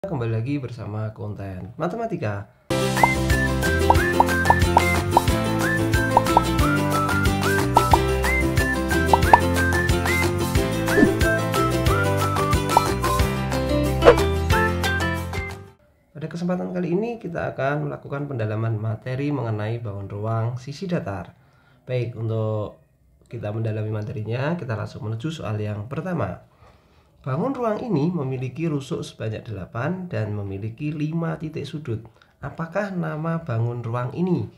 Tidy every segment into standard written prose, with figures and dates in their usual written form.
Kembali lagi bersama konten matematika. Pada kesempatan kali ini kita akan melakukan pendalaman materi mengenai bangun ruang sisi datar. Baik, untuk kita mendalami materinya, kita langsung menuju soal yang pertama. Bangun ruang ini memiliki rusuk sebanyak 8 dan memiliki 5 titik sudut. Apakah nama bangun ruang ini?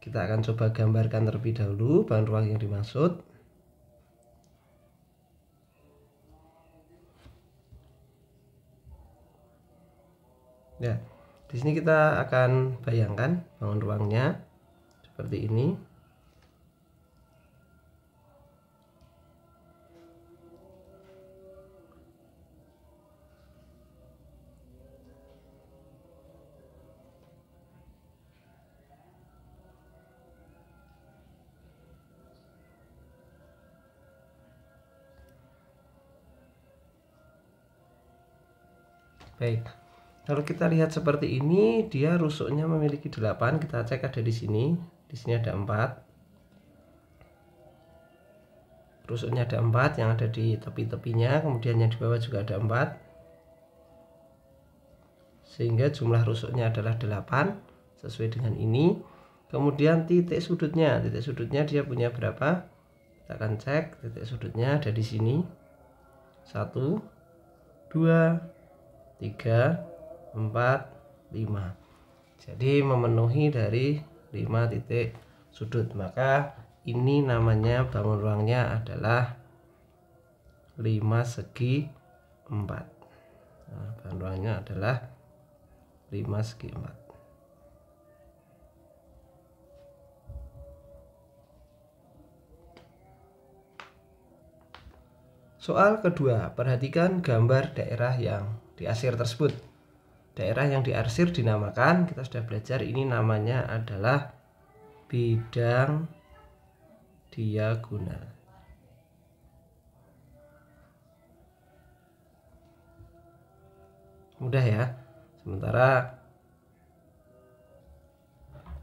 Kita akan coba gambarkan terlebih dahulu bangun ruang yang dimaksud. Ya, di sini kita akan bayangkan bangun ruangnya seperti ini. Baik, kalau kita lihat seperti ini, dia rusuknya memiliki 8. Kita cek ada di sini. Di sini ada 4. Rusuknya ada 4 yang ada di tepi-tepinya, kemudian yang di bawah juga ada 4. Sehingga jumlah rusuknya adalah 8 sesuai dengan ini. Kemudian titik sudutnya dia punya berapa? Kita akan cek titik sudutnya ada di sini. 1, 2, 3, 4, 5. Jadi memenuhi dari 5 titik sudut. Maka ini namanya bangun ruangnya adalah 5 segi 4. Nah, bangun ruangnya adalah 5 segi 4. Soal kedua, perhatikan gambar daerah yang diarsir tersebut. Daerah yang diarsir dinamakan, kita sudah belajar, ini namanya adalah bidang diagonal. Mudah ya. Sementara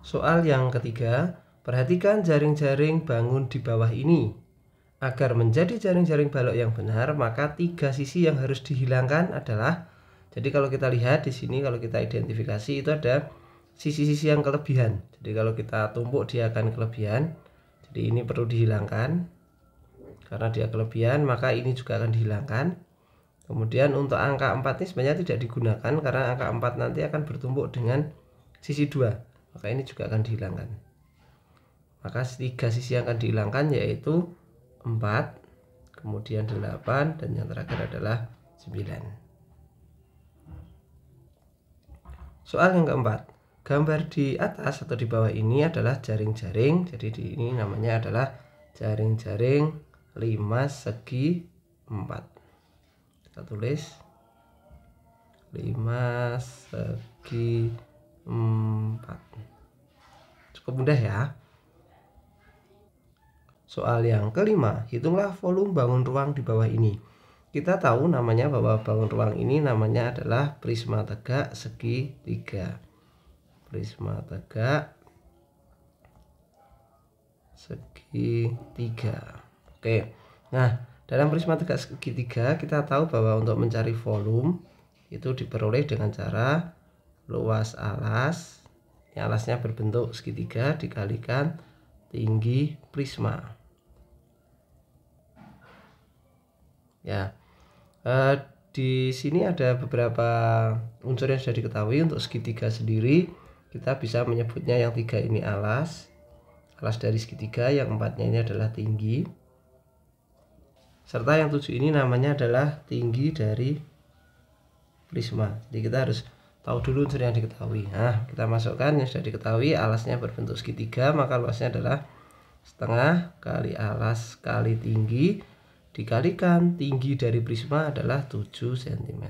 soal yang ketiga, perhatikan jaring-jaring bangun di bawah ini. Agar menjadi jaring-jaring balok yang benar, maka 3 sisi yang harus dihilangkan adalah, jadi kalau kita lihat di sini, kalau kita identifikasi itu ada sisi-sisi yang kelebihan. Jadi kalau kita tumpuk dia akan kelebihan. Jadi ini perlu dihilangkan. Karena dia kelebihan, maka ini juga akan dihilangkan. Kemudian untuk angka 4 ini sebenarnya tidak digunakan karena angka 4 nanti akan bertumpuk dengan sisi 2. Maka ini juga akan dihilangkan. Maka 3 sisi yang akan dihilangkan yaitu 4, kemudian 8, dan yang terakhir adalah 9. Soal yang keempat, gambar di atas atau di bawah ini adalah jaring-jaring. Jadi di ini namanya adalah jaring-jaring 5 segi 4. Kita tulis 5 segi 4. Cukup mudah ya. Soal yang kelima, hitunglah volume bangun ruang di bawah ini. Kita tahu namanya bahwa bangun ruang ini namanya adalah prisma tegak segi 3. Prisma tegak segi 3. Oke. Nah, dalam prisma tegak segi 3 kita tahu bahwa untuk mencari volume itu diperoleh dengan cara luas alas. Alasnya berbentuk segitiga dikalikan tinggi prisma. Ya, di sini ada beberapa unsur yang sudah diketahui. Untuk segitiga sendiri kita bisa menyebutnya yang 3 ini alas dari segitiga, yang 4-nya ini adalah tinggi, serta yang 7 ini namanya adalah tinggi dari prisma. Jadi kita harus tahu dulu unsur yang diketahui. Nah, kita masukkan yang sudah diketahui. Alasnya berbentuk segitiga, maka luasnya adalah setengah kali alas kali tinggi dikalikan tinggi dari prisma adalah 7 cm.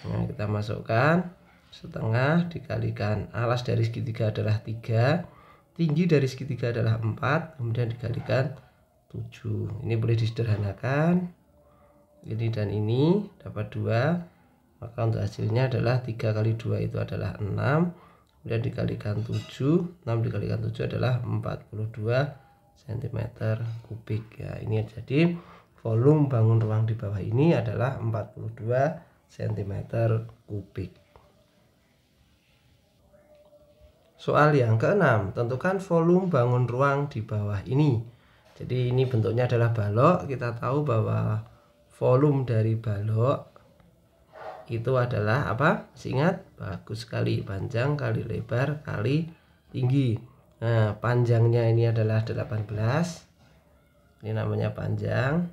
Nah, kita masukkan setengah dikalikan alas dari segitiga adalah 3, tinggi dari segitiga adalah 4, kemudian dikalikan 7. Ini boleh disederhanakan. Ini dan ini dapat 2. Maka untuk hasilnya adalah 3 kali 2 itu adalah 6, kemudian dikalikan 7, 6 dikalikan 7 adalah 42 cm kubik. Ya, ini jadi volume bangun ruang di bawah ini adalah 42 cm kubik. Soal yang keenam, tentukan volume bangun ruang di bawah ini. Jadi ini bentuknya adalah balok. Kita tahu bahwa volume dari balok itu adalah apa? Masih ingat? Bagus sekali. Panjang kali lebar kali tinggi. Nah, panjangnya ini adalah 18. Ini namanya panjang.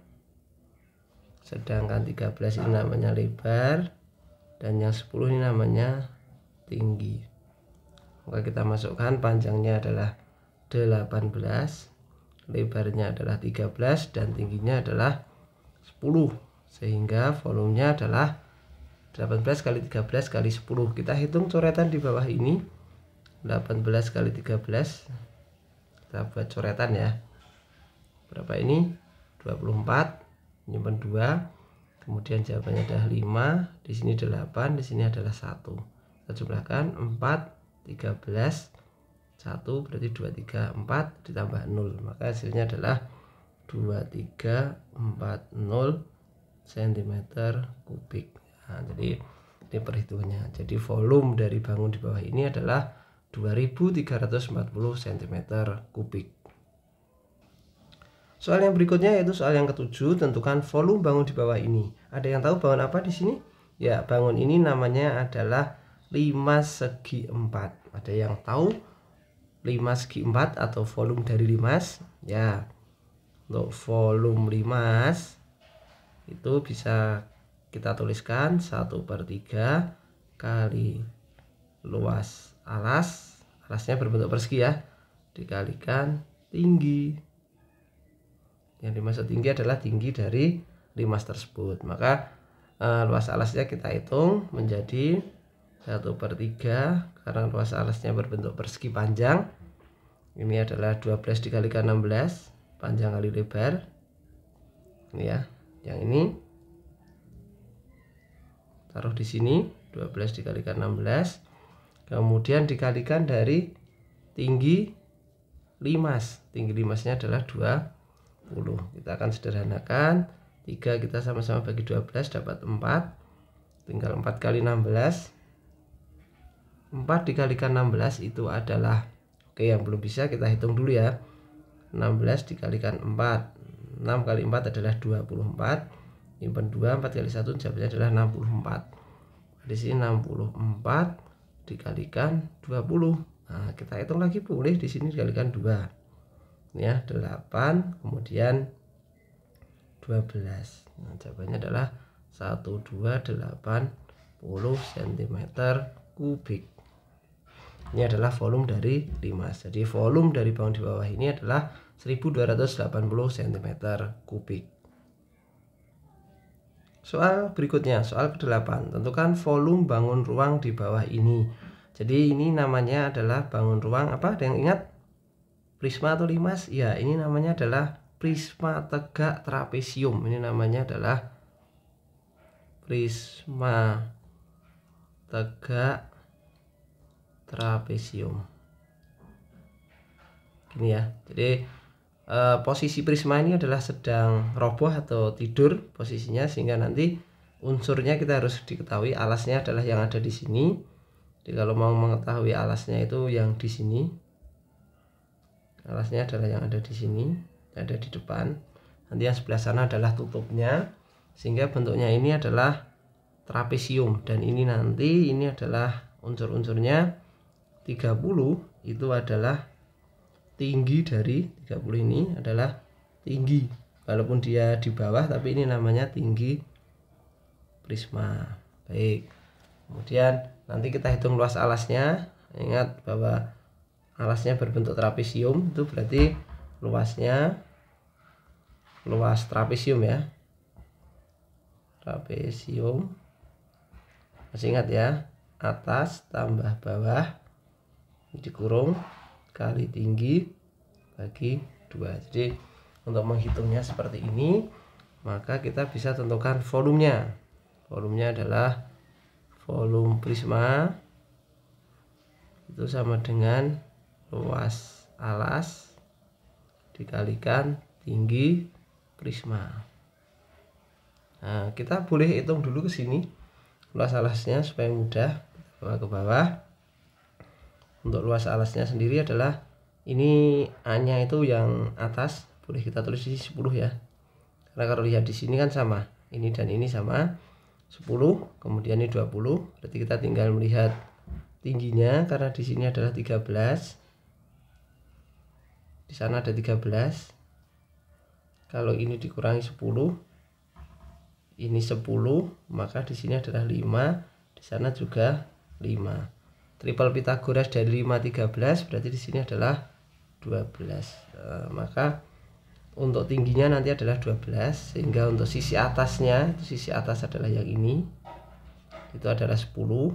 Sedangkan 13 ini namanya lebar. Dan yang 10 ini namanya tinggi. Maka kita masukkan panjangnya adalah 18. Lebarnya adalah 13 dan tingginya adalah 10, sehingga volumenya adalah 18 kali 13 kali 10. Kita hitung coretan di bawah ini. 18 kali 13 kita buat coretan ya. Berapa ini? 24, nyimpan 2, kemudian jawabannya adalah 5, di sini 8, di sini adalah 1. Kita jumlahkan 4, 13, 1 berarti 23, 4 ditambah 0, maka hasilnya adalah 2340 cm kubik. Nah, jadi ini perhitungannya. Jadi volume dari bangun di bawah ini adalah 2340 cm kubik. Soal yang berikutnya yaitu soal yang ketujuh, tentukan volume bangun di bawah ini. Ada yang tahu bangun apa di sini? Ya, bangun ini namanya adalah limas segi 4. Ada yang tahu limas segi 4 atau volume dari limas? Ya, untuk volume limas itu bisa kita tuliskan 1/3 kali luas alas, alasnya berbentuk persegi ya, dikalikan tinggi. Yang dimaksud tinggi adalah tinggi dari limas tersebut. Maka luas alasnya kita hitung menjadi 1/3, karena luas alasnya berbentuk persegi panjang. Ini adalah 12 dikalikan 16, panjang kali lebar. Ini ya, yang ini taruh di sini 12 dikalikan 16, kemudian dikalikan dari tinggi limas. Tinggi limasnya adalah 20. Kita akan sederhanakan, 3 kita sama-sama bagi 12 dapat 4, tinggal 4 kali 16. 4 dikalikan 16 itu adalah, oke, yang belum bisa kita hitung dulu ya. 16 dikalikan 4, 6 kali 4 adalah 24, nyimpen 2, 4 kali 1 jawabnya adalah 64. Di sini 64 dikalikan 20. Nah, kita hitung lagi boleh, di sini dikalikan 2. Ini ya, 8 kemudian 12. Nah, jawabannya adalah 1280 cm kubik. Ini adalah volume dari limas. Jadi volume dari bangun di bawah ini adalah 1280 cm kubik. Soal berikutnya, soal ke-8. Tentukan volume bangun ruang di bawah ini. Jadi ini namanya adalah bangun ruang apa? Ada yang ingat? Prisma atau limas? Ya, ini namanya adalah prisma tegak trapesium. Ini namanya adalah prisma tegak trapesium. Gini ya. Jadi posisi prisma ini adalah sedang roboh atau tidur posisinya, sehingga nanti unsurnya kita harus diketahui. Alasnya adalah yang ada di sini. Jadi kalau mau mengetahui alasnya itu yang di sini. Alasnya adalah yang ada di sini, ada di depan. Nanti yang sebelah sana adalah tutupnya, sehingga bentuknya ini adalah trapesium. Dan ini nanti ini adalah unsur-unsurnya 30 itu adalah tinggi dari 30 ini adalah tinggi, walaupun dia di bawah tapi ini namanya tinggi prisma. Baik, kemudian nanti kita hitung luas alasnya. Ingat bahwa alasnya berbentuk trapesium, itu berarti luasnya, luas trapesium ya, trapesium, masih ingat ya, atas tambah bawah dikurung kali tinggi bagi 2. Jadi untuk menghitungnya seperti ini, maka kita bisa tentukan volumenya. Volumenya adalah volume prisma itu sama dengan luas alas dikalikan tinggi prisma. Nah, kita boleh hitung dulu ke sini luas alasnya supaya mudah, bawa ke bawah. Untuk luas alasnya sendiri adalah ini A-nya itu yang atas, boleh kita tulis di 10 ya. Karena kalau lihat di sini kan sama, ini dan ini sama 10, kemudian ini 20. Berarti kita tinggal melihat tingginya, karena di sini adalah 13, di sana ada 13. Kalau ini dikurangi 10, ini 10, maka di sini adalah 5, di sana juga 5. Triple Pitagoras dari 5 13, berarti di sini adalah 12. Maka untuk tingginya nanti adalah 12, sehingga untuk sisi atasnya, itu sisi atas adalah yang ini, itu adalah 10,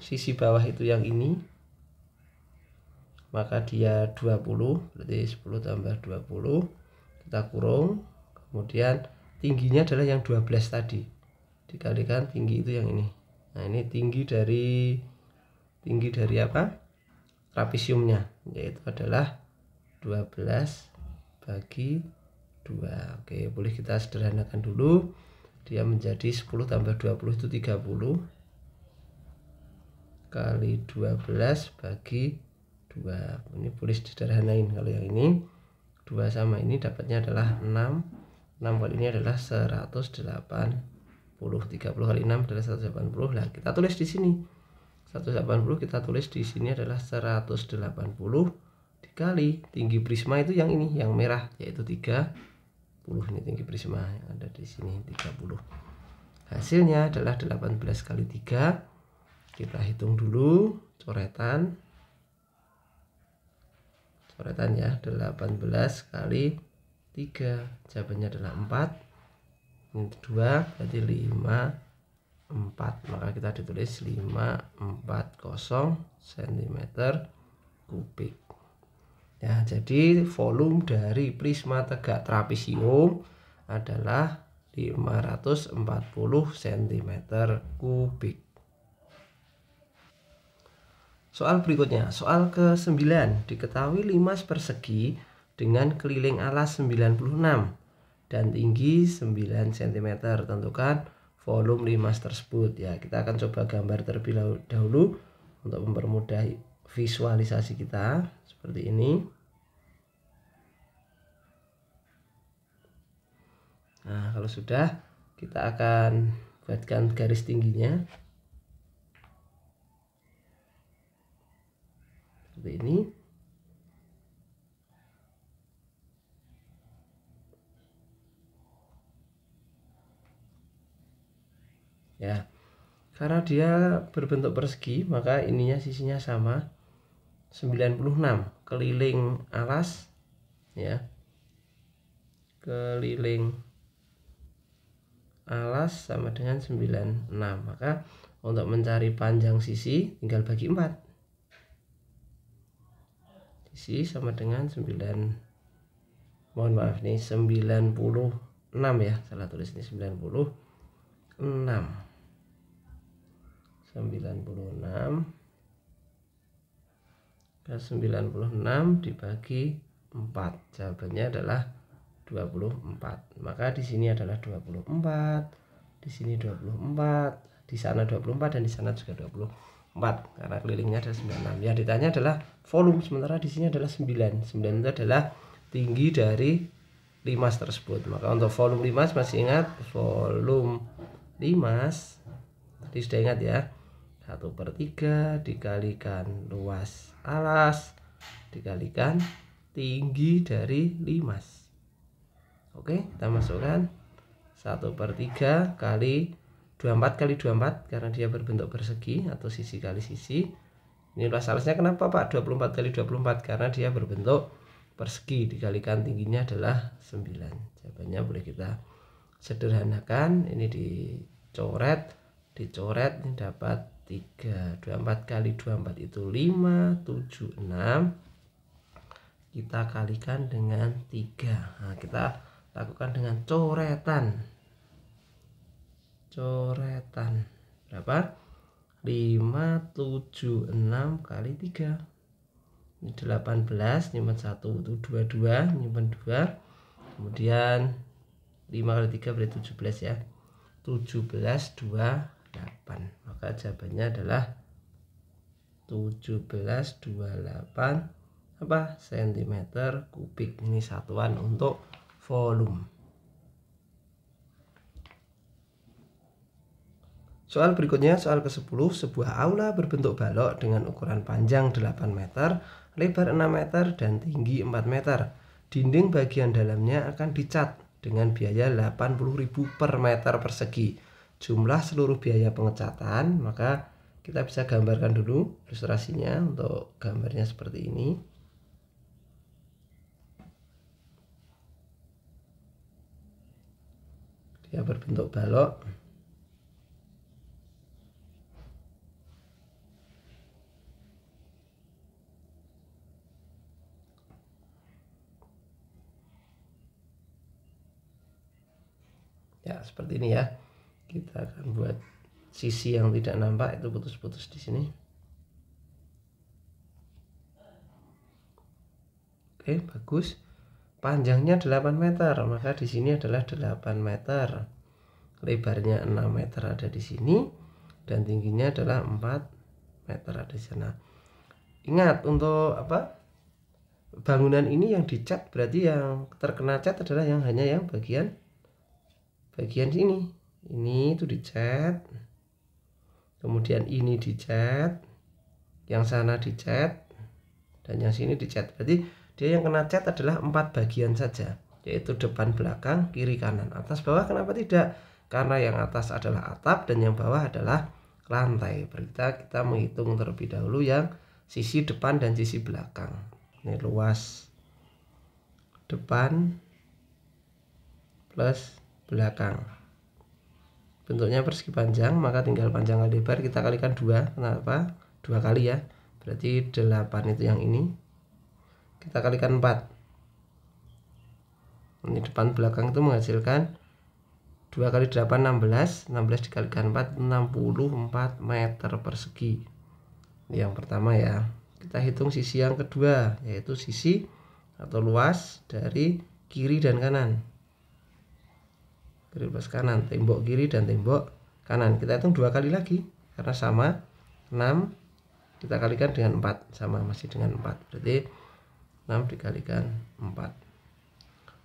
sisi bawah itu yang ini, maka dia 20, berarti 10 tambah 20, kita kurung, kemudian tingginya adalah yang 12 tadi, dikalikan tinggi itu yang ini. Nah, ini tinggi dari apa? Trapesiumnya, yaitu adalah 12 bagi 2. Oke, boleh kita sederhanakan dulu. Dia menjadi 10 tambah 20 itu 30 kali 12 bagi 2. Ini boleh sederhanain. Kalau yang ini 2 sama ini dapatnya adalah 6. 6 kali ini adalah 180. 30 kali 6 adalah 180. Nah, kita tulis di sini 180, kita tulis di sini adalah 180 dikali tinggi prisma itu yang ini, yang merah, yaitu 30. Ini tinggi prisma yang ada di sini 30. Hasilnya adalah 18 kali 3. Kita hitung dulu coretan ya, 18 kali 3, jawabannya adalah 4. Ini 2, berarti 54. Maka kita ditulis 540 cm kubik. Ya, jadi volume dari prisma tegak trapesium adalah 540 cm kubik. Soal berikutnya, soal ke-9. Diketahui limas persegi dengan keliling alas 96 dan tinggi 9 cm. Tentukan volume limas tersebut. Ya, kita akan coba gambar terlebih dahulu untuk mempermudah visualisasi kita seperti ini. Nah, kalau sudah, kita akan buatkan garis tingginya seperti ini. Ya, karena dia berbentuk persegi, maka ininya sisinya sama 96 keliling alas, ya, keliling alas sama dengan 96. Maka untuk mencari panjang sisi tinggal bagi 4. Sisi sama dengan 9, mohon maaf nih 96 ya, salah tulis ini 96 ke 96 dibagi 4, jawabannya adalah 24. Maka di sini adalah 24, di sini 24, di sana 24, dan di sana juga 24, karena kelilingnya ada 96. Yang ditanya adalah volume, sementara di sini adalah 9. 9 itu adalah tinggi dari limas tersebut. Maka untuk volume limas, masih ingat volume limas tadi sudah ingat ya, 1/3 dikalikan luas alas dikalikan tinggi dari limas. Oke, kita masukkan 1/3 kali 24 kali 24, karena dia berbentuk persegi atau sisi kali sisi. Ini luas alasnya kenapa Pak 24 kali 24? Karena dia berbentuk persegi, dikalikan tingginya adalah 9. Jawabannya boleh kita sederhanakan. Ini dicoret, ini dapat 3. 24 kali 24 itu 576. Kita kalikan dengan 3. Nah, kita lakukan dengan coretan. coretan. Berapa? 5, 7, 6 kali 3. Ini 18, nyimpen 1 itu 22, nyimpen 2. Kemudian 5 kali 3 berarti 17 ya. 17, 28. Maka jawabannya adalah 1728 apa? Sentimeter kubik. Ini satuan untuk volume. Soal berikutnya, soal ke-10, sebuah aula berbentuk balok dengan ukuran panjang 8 meter, lebar 6 meter, dan tinggi 4 meter. Dinding bagian dalamnya akan dicat dengan biaya 80.000 per meter persegi. Jumlah seluruh biaya pengecatan, maka kita bisa gambarkan dulu ilustrasinya. Untuk gambarnya seperti ini. Dia berbentuk balok. Ya, seperti ini ya. Kita akan buat sisi yang tidak nampak itu putus-putus di sini. Oke, bagus. Panjangnya 8 meter, maka di sini adalah 8 meter. Lebarnya 6 meter ada di sini dan tingginya adalah 4 meter ada di sana. Ingat, untuk apa? Bangunan ini yang dicat berarti yang terkena cat adalah yang hanya yang bagian sini. Ini itu dicat, kemudian ini dicat, yang sana dicat, dan yang sini dicat. Berarti dia yang kena cat adalah 4 bagian saja, yaitu depan, belakang, kiri, kanan, atas, bawah. Kenapa tidak? Karena yang atas adalah atap dan yang bawah adalah lantai. Berarti kita menghitung terlebih dahulu yang sisi depan dan sisi belakang. Ini luas depan plus belakang. Bentuknya persegi panjang, maka tinggal panjang kali lebar kita kalikan 2. Kenapa? 2 kali ya. Berarti 8 itu yang ini. Kita kalikan 4. Ini depan belakang itu menghasilkan 2 kali 8 16. 16 dikalikan 4 64 meter persegi. Ini yang pertama ya. Kita hitung sisi yang kedua, yaitu sisi atau luas dari kiri dan kanan. Kiri plus kanan, tembok kiri dan tembok kanan. Kita hitung 2 kali lagi karena sama. 6 kita kalikan dengan 4, sama, masih dengan 4. Berarti 6 dikalikan 4.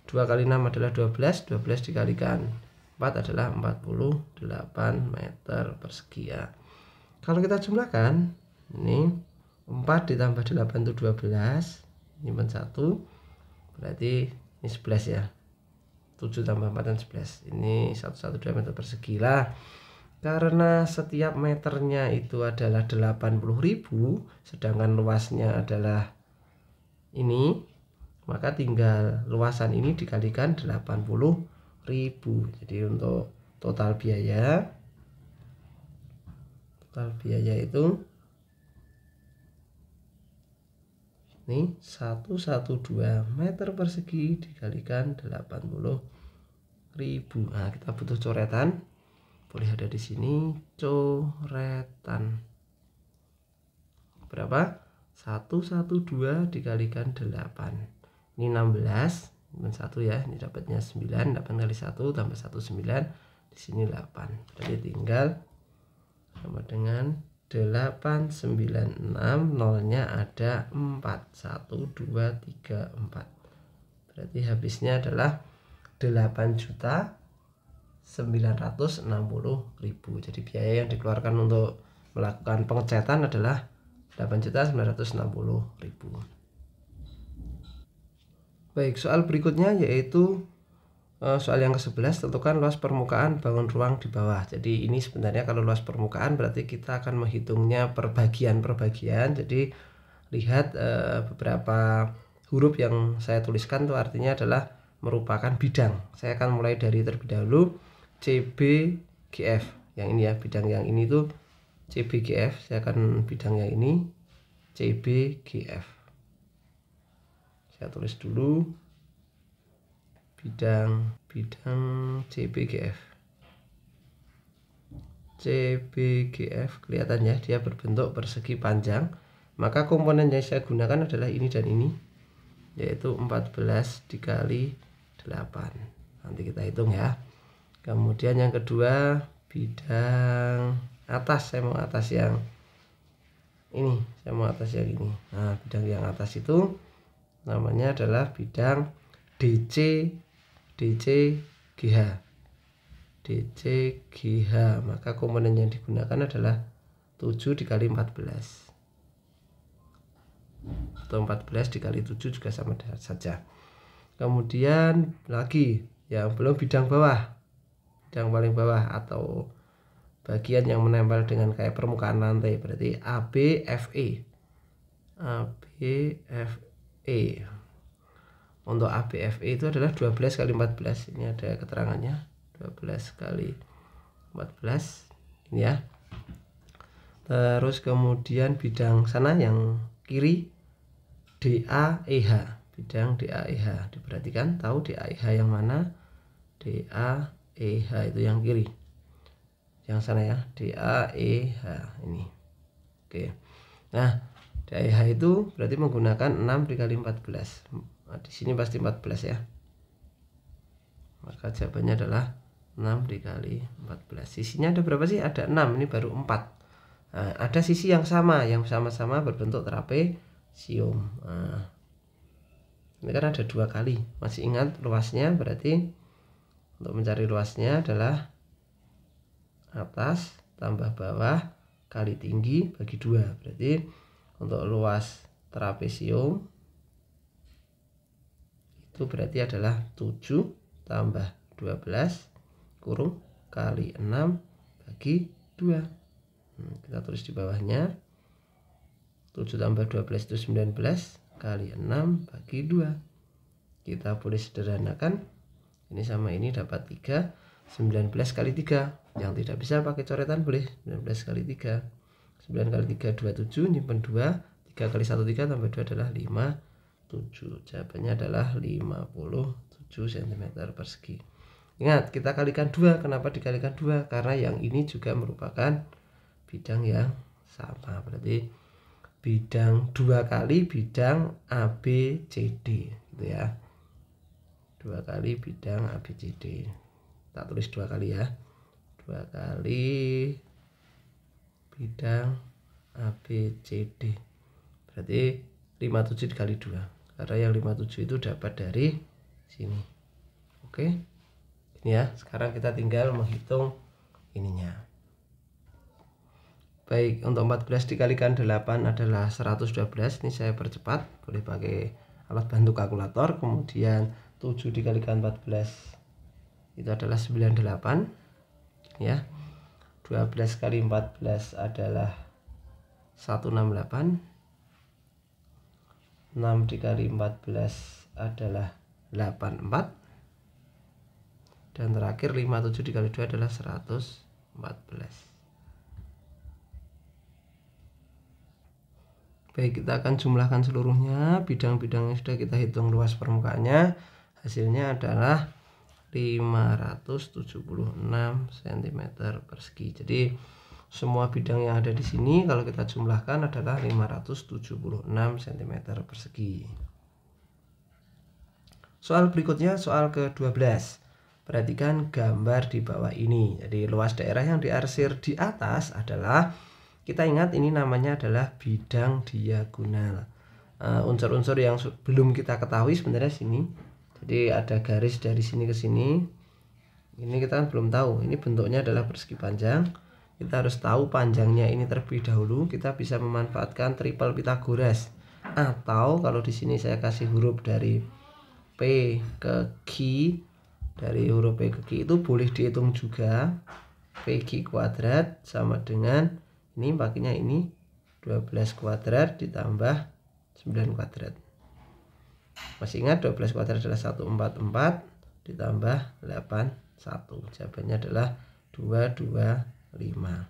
2 kali 6 adalah 12. 12 dikalikan 4 adalah 48 meter persegi ya. Kalau kita jumlahkan, ini 4 ditambah 8 itu 12, nyimpen 1, berarti ini 11 ya. 7 tambah 4 dan 11. Ini 112 meter persegi lah. Karena setiap meternya itu adalah 80.000, sedangkan luasnya adalah ini, maka tinggal luasan ini dikalikan 80.000. Jadi untuk total biaya itu ini 112 meter persegi dikalikan 80.000. Nah, kita butuh coretan. Boleh ada di sini coretan. Berapa? 112 dikalikan 8. Ini 16, ini 1 ya. Ini dapatnya 9. 8 kali 1 tambah 1 9. Di sini 8. Berarti tinggal sama dengan 896, nolnya ada 4. 1 2 3 4. Berarti habisnya adalah 8.960.000. Jadi biaya yang dikeluarkan untuk melakukan pengecatan adalah 8.960.000. Baik, soal berikutnya yaitu soal yang ke-11, tentukan luas permukaan bangun ruang di bawah. Jadi ini sebenarnya kalau luas permukaan berarti kita akan menghitungnya per bagian-bagian. Jadi lihat beberapa huruf yang saya tuliskan itu artinya adalah merupakan bidang. Saya akan mulai dari terlebih dahulu CBGF. Yang ini ya, bidang yang ini tuh CBGF. Saya akan bidang yang ini CBGF. Saya tulis dulu bidang CBGF. CBGF, kelihatan ya, dia berbentuk persegi panjang. Maka komponen yang saya gunakan adalah ini dan ini, yaitu 14 dikali 8. Nanti kita hitung ya. Kemudian yang kedua, bidang atas, saya mau atas yang ini, Nah, bidang yang atas itu namanya adalah bidang DC GH. Maka komponen yang digunakan adalah 7 dikali 14, atau 14 dikali 7 juga sama saja. Kemudian lagi yang belum bidang bawah, bidang paling bawah atau bagian yang menempel dengan kayak permukaan lantai, berarti ABFE. Untuk ABFE itu adalah 12 kali 14. Ini ada keterangannya, 12 kali 14 ini ya. Terus kemudian bidang sana yang kiri, DAEH, bidang DAEH. Diperhatikan, tahu DAEH yang mana? DAEH itu yang kiri, yang sana ya, DAEH ini. Oke. Nah, DAEH itu berarti menggunakan 6 dikali 14. Nah, di sini pasti 14 ya. Maka jawabannya adalah 6 dikali 14. Sisinya ada berapa sih? Ada 6, ini baru 4. Nah, ada sisi yang sama-sama berbentuk trapesium. Nah, ini kan ada 2 kali. Masih ingat luasnya? Berarti untuk mencari luasnya adalah atas tambah bawah kali tinggi bagi 2. Berarti untuk luas trapesium itu berarti adalah 7 tambah 12 kurung kali 6 bagi 2. Kita tulis di bawahnya, 7 tambah 12 itu 19 kali 6 bagi 2. Kita boleh sederhanakan, ini sama ini dapat 3. 19 kali 3, yang tidak bisa pakai coretan boleh 19 kali 3. 9 kali 3 27, nyimpen 2. 3 kali 1 3 tambah 2 adalah 57. Jawabannya adalah 57 cm persegi. Ingat, kita kalikan 2. Kenapa dikalikan 2? Karena yang ini juga merupakan bidang yang sama. Berarti bidang 2 kali bidang ABCD gitu ya. 2 kali bidang ABCD. Tak tulis 2 kali ya. 2 kali bidang ABCD. Berarti 57 dikali 2. Karena yang 57 itu dapat dari sini. Oke. Ini ya, sekarang kita tinggal menghitung ininya. Baik, untuk 14 dikalikan 8 adalah 112. Ini saya percepat, boleh pakai alat bantu kalkulator. Kemudian 7 dikalikan 14 itu adalah 98 ya. 12 kali 14 adalah 168. 6 dikali 14 adalah 84. Dan terakhir 57 dikali 2 adalah 114. Baik, kita akan jumlahkan seluruhnya. Bidang-bidang yang sudah kita hitung luas permukaannya, hasilnya adalah 576 cm persegi. Jadi semua bidang yang ada di sini kalau kita jumlahkan adalah 576 cm persegi. Soal berikutnya, soal ke-12. Perhatikan gambar di bawah ini. Jadi luas daerah yang diarsir di atas adalah, kita ingat ini namanya adalah bidang diagonal. Unsur-unsur yang belum kita ketahui sebenarnya sini. Jadi ada garis dari sini ke sini. Ini kita kan belum tahu. Ini bentuknya adalah persegi panjang. Kita harus tahu panjangnya ini terlebih dahulu. Kita bisa memanfaatkan triple Pythagoras. Atau kalau di sini saya kasih huruf dari P ke Q, dari huruf P ke Q itu boleh dihitung juga. PQ kuadrat sama dengan ini, pakainya ini 12 kuadrat ditambah 9 kuadrat. Masih ingat 12 kuadrat adalah 144 ditambah 81. Jawabannya adalah 225.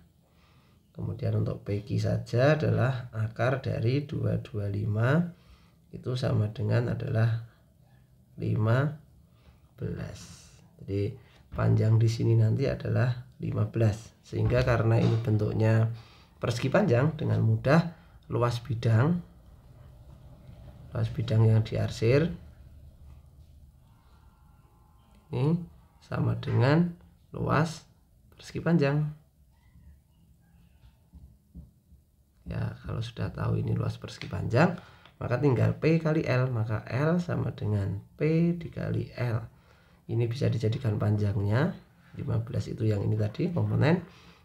Kemudian untuk PQ saja adalah akar dari 225 itu sama dengan adalah 15. Jadi panjang di sini nanti adalah 15. Sehingga karena ini bentuknya persegi panjang, dengan mudah luas bidang yang diarsir ini sama dengan luas persegi panjang. Ya, kalau sudah tahu ini luas persegi panjang, maka tinggal P kali L, maka L sama dengan P dikali L. Ini bisa dijadikan panjangnya 15 itu yang ini tadi komponen,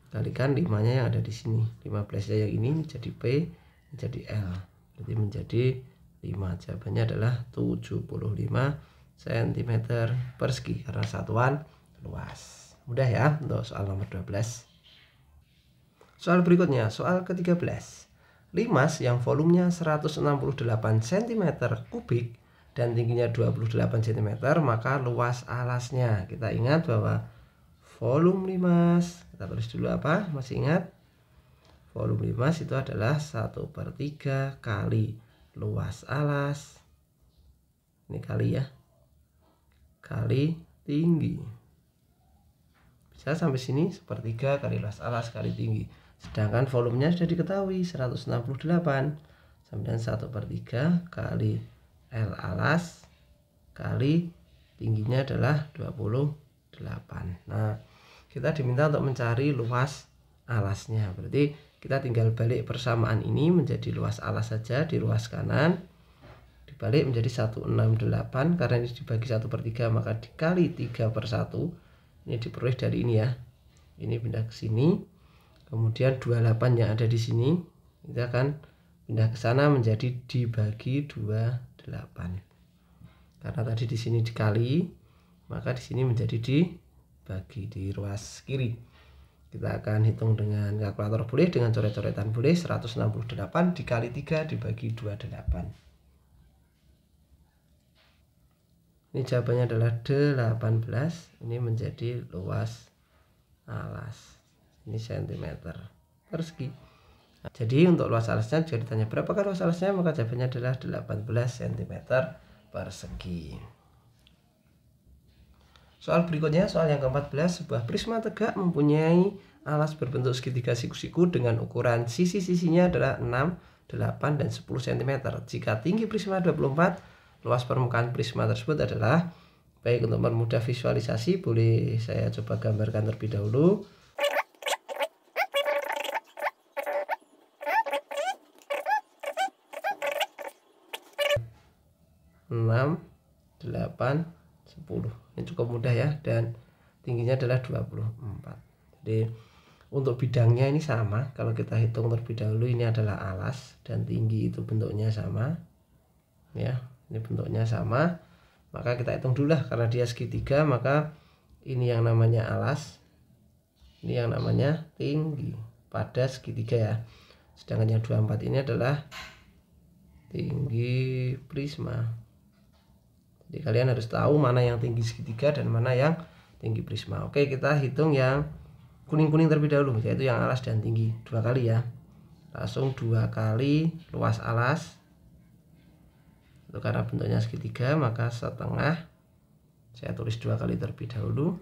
kalikan 5-nya yang ada di sini. 15-nya yang ini jadi P, menjadi L. Berarti menjadi 5. Jawabannya adalah 75 cm persegi karena satuan luas. Mudah ya untuk soal nomor 12. Soal berikutnya, soal ke-13. Limas yang volumenya 168 cm kubik dan tingginya 28 cm, maka luas alasnya. Kita ingat bahwa volume limas, kita tulis dulu apa? Masih ingat? Volume limas itu adalah 1/3 kali luas alas. Ini kali ya. Kali tinggi. Bisa sampai sini 1/3 kali luas alas kali tinggi. Sedangkan volumenya sudah diketahui 168 sama dengan 1/3 kali L alas kali tingginya adalah 28. Nah, kita diminta untuk mencari luas alasnya. Berarti kita tinggal balik persamaan ini menjadi luas alas saja di ruas kanan. Dibalik menjadi 168 karena ini dibagi 1/3 maka dikali 3/1. Ini diperoleh dari ini ya. Ini pindah ke sini. Kemudian 28 yang ada di sini kita akan pindah ke sana menjadi dibagi 28. Karena tadi di sini dikali, maka di sini menjadi dibagi di ruas kiri. Kita akan hitung dengan kalkulator boleh, dengan coret-coretan boleh. 168 dikali 3 dibagi 28. Ini jawabannya adalah 18. Ini menjadi luas alas. Ini cm persegi. Nah, jadi untuk luas alasnya jika ditanya berapakah luas alasnya, maka jawabannya adalah 18 cm persegi. Soal berikutnya, soal yang ke-14. Sebuah prisma tegak mempunyai alas berbentuk segitiga siku-siku dengan ukuran sisi-sisinya adalah 6, 8, dan 10 cm. Jika tinggi prisma 24, luas permukaan prisma tersebut adalah, baik untuk mempermudah visualisasi boleh saya coba gambarkan terlebih dahulu. Enam, 8, 10. Ini cukup mudah ya, dan tingginya adalah 24. Jadi untuk bidangnya ini sama. Kalau kita hitung terlebih dahulu, ini adalah alas dan tinggi itu bentuknya sama ya. Ini bentuknya sama, maka kita hitung dulu lah. Karena dia segitiga, maka ini yang namanya alas, ini yang namanya tinggi pada segitiga ya. Sedangkan yang 24 ini adalah tinggi prisma. Jadi kalian harus tahu mana yang tinggi segitiga dan mana yang tinggi prisma. Oke, kita hitung yang kuning-kuning terlebih dahulu, yaitu yang alas dan tinggi. 2 kali ya. Langsung 2 kali luas alas. Itu karena bentuknya segitiga, maka setengah. Saya tulis 2 kali terlebih dahulu.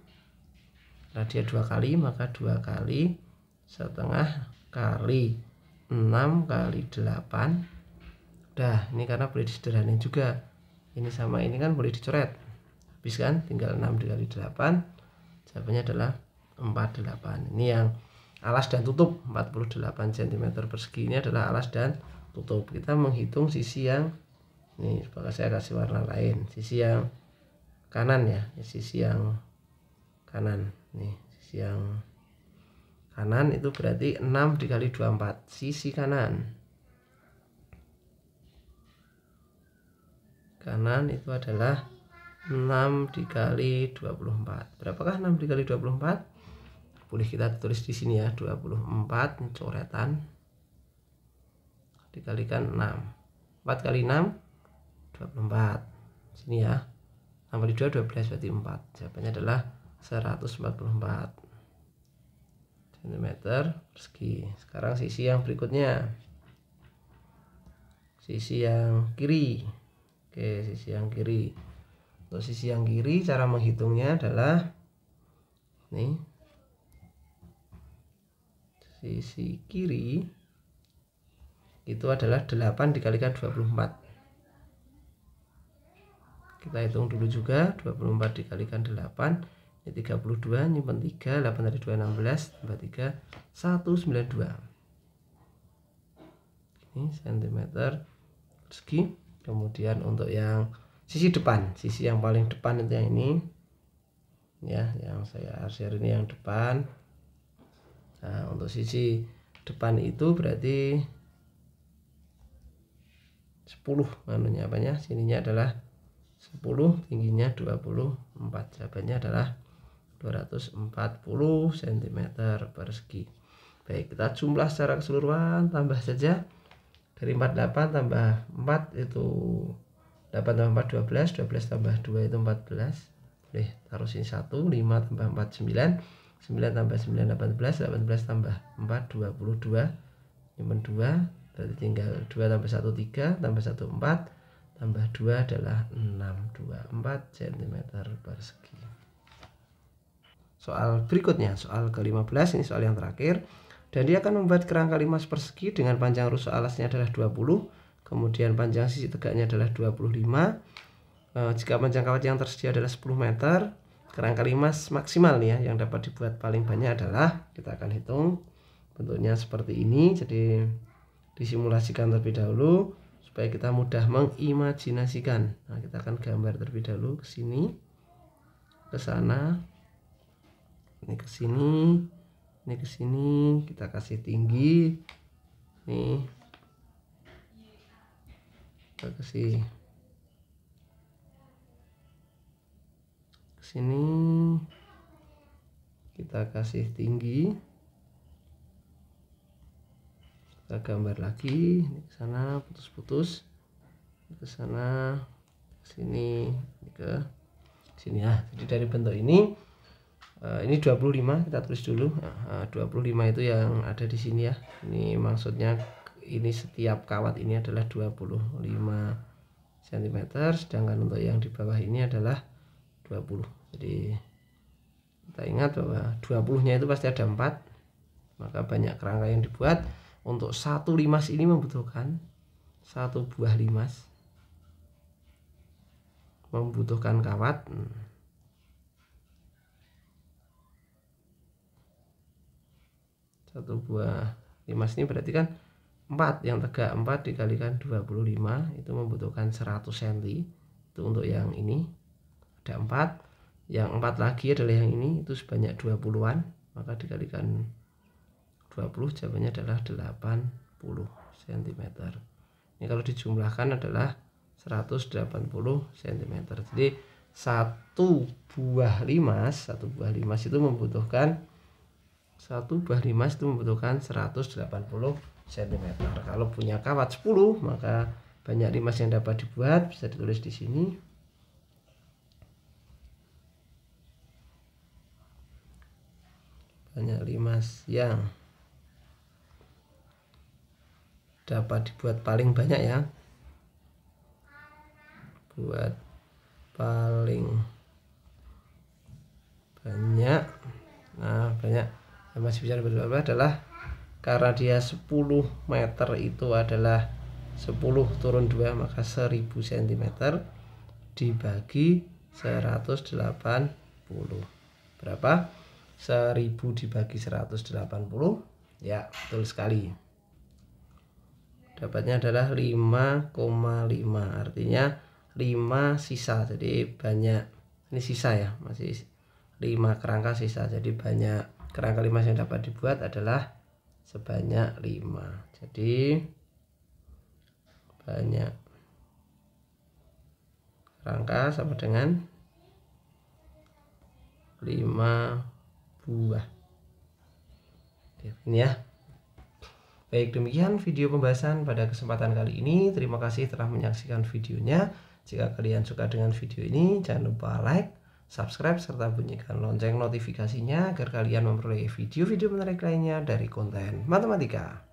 Karena dia 2 kali, maka 2 kali setengah kali 6 kali 8. Udah, ini karena boleh disederhanain juga. Ini sama ini kan boleh dicoret. Habis kan, tinggal 6 dikali 8. Jawabannya adalah 48. Ini yang alas dan tutup. 48 cm persegi ini adalah alas dan tutup. Kita menghitung sisi yang ini, maka saya kasih warna lain. Sisi yang kanan ya, sisi yang kanan. Nih, sisi yang kanan itu berarti 6 dikali 24. Sisi kanan. Kanan itu adalah 6 dikali 24. Berapakah 6 dikali 24? Boleh kita tulis di sini ya, 24 ini coretan. Dikalikan 6. 4 kali 6 24. Sini ya. 6 kali 2 12 berarti 4. Jawabannya adalah 144 cm persegi. Sekarang sisi yang berikutnya. Sisi yang kiri. Oke, sisi yang kiri. Untuk sisi yang kiri cara menghitungnya adalah ini. sisi kiri itu adalah 8 dikalikan 24. Kita hitung dulu juga, 24 dikalikan 8 ini 32, nyimpen 3, 8 dari 2 16, tambah 3 192. Ini cm persegi. Kemudian untuk yang sisi depan, sisi yang paling depan itu yang ini ya, yang saya share ini yang depan. Nah, untuk sisi depan itu berarti 10 anunya apanya, sininya adalah 10, tingginya 24. Jawabannya adalah 240 cm persegi. Baik, kita jumlah secara keseluruhan, tambah saja. Dari 48 tambah 4 itu 8 tambah 4 12, 12 tambah 2 itu 14. Boleh taruh sini 1, 5 tambah 4 9, 9 tambah 9 18, 18 tambah 4 22, nyimpen 2, berarti tinggal 2 tambah 1 3, tambah 1 4, tambah 2 adalah 624 cm persegi. Soal berikutnya, soal ke-15, ini soal yang terakhir. Dan dia akan membuat kerangka limas persegi dengan panjang rusuk alasnya adalah 20, kemudian panjang sisi tegaknya adalah 25. Jika panjang kawat yang tersedia adalah 10 meter, kerangka limas maksimal nih ya, yang dapat dibuat paling banyak adalah, kita akan hitung bentuknya seperti ini. Jadi disimulasikan terlebih dahulu supaya kita mudah mengimajinasikan. Nah, kita akan gambar terlebih dahulu ke sini, ke sana, ini ke sini, ini ke sini, kita kasih tinggi nih, kita kasih ke sini, kita kasih tinggi, kita gambar lagi, ini ke sana putus-putus, ke sana, ke sini, ini ke sini ya. Jadi dari bentuk ini 25, kita tulis dulu. 25 itu yang ada di sini ya. Ini maksudnya ini setiap kawat ini adalah 25 cm, sedangkan untuk yang di bawah ini adalah 20. Jadi kita ingat bahwa 20-nya itu pasti ada 4, maka banyak kerangka yang dibuat. Untuk satu limas ini membutuhkan satu buah limas, membutuhkan kawat satu buah limas ini berarti kan 4, yang tegak 4 dikalikan 25 itu membutuhkan 100 cm. Itu untuk yang ini ada 4, yang 4 lagi adalah yang ini, itu sebanyak 20-an, maka dikalikan 20, jawabannya adalah 80 cm. Ini kalau dijumlahkan adalah 180 cm. Jadi satu buah limas itu membutuhkan 180 cm. Kalau punya kawat 10, maka banyak limas yang dapat dibuat, bisa ditulis di sini. Banyak limas yang dapat dibuat paling banyak ya. Buat paling banyak. Nah, banyak yang masih bisa berubah adalah karena dia 10 meter itu adalah 10 turun 2, maka 1000 cm dibagi 180. Berapa? 1000 dibagi 180. Ya, betul sekali. Dapatnya adalah 5,5. Artinya 5 sisa. Jadi banyak, ini sisa ya, masih 5 kerangka sisa. Jadi banyak kerangka limas yang dapat dibuat adalah sebanyak 5. Jadi banyak kerangka sama dengan 5 buah. Oke, ini ya. Baik, demikian video pembahasan pada kesempatan kali ini. Terima kasih telah menyaksikan videonya. Jika kalian suka dengan video ini, jangan lupa like, subscribe, serta bunyikan lonceng notifikasinya agar kalian memperoleh video-video menarik lainnya dari konten matematika.